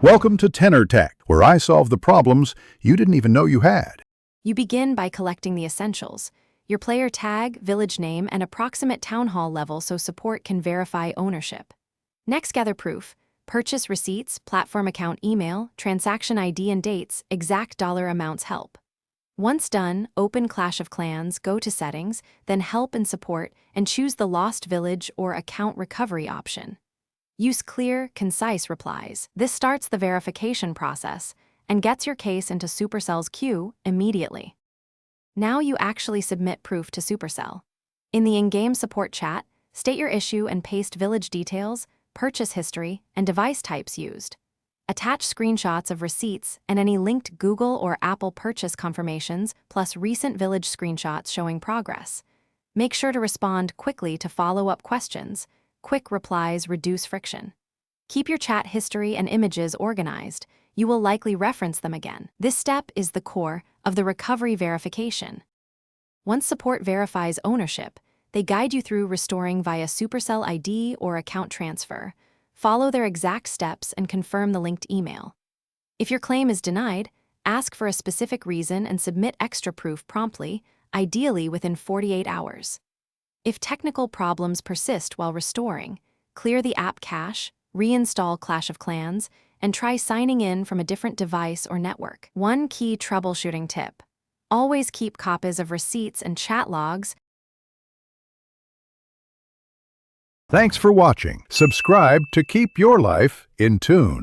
Welcome to Tenor Tech, where I solve the problems you didn't even know you had. You begin by collecting the essentials: your player tag, village name, and approximate town hall level so support can verify ownership. Next, gather proof: purchase receipts, platform account email, transaction ID and dates, exact dollar amounts help. Once done, open Clash of Clans, go to Settings, then Help and Support, and choose the Lost Village or Account Recovery option. Use clear, concise replies. This starts the verification process and gets your case into Supercell's queue immediately. Now you actually submit proof to Supercell. In the in-game support chat, state your issue and paste village details, purchase history, and device types used. Attach screenshots of receipts and any linked Google or Apple purchase confirmations, plus recent village screenshots showing progress. Make sure to respond quickly to follow-up questions. Quick replies reduce friction. Keep your chat history and images organized. You will likely reference them again. This step is the core of the recovery verification. Once support verifies ownership, they guide you through restoring via Supercell ID or account transfer. Follow their exact steps and confirm the linked email. If your claim is denied, ask for a specific reason and submit extra proof promptly, ideally within 48 hours. If technical problems persist while restoring, clear the app cache, reinstall Clash of Clans, and try signing in from a different device or network. One key troubleshooting tip: always keep copies of receipts and chat logs. Thanks for watching. Subscribe to keep your life in tune.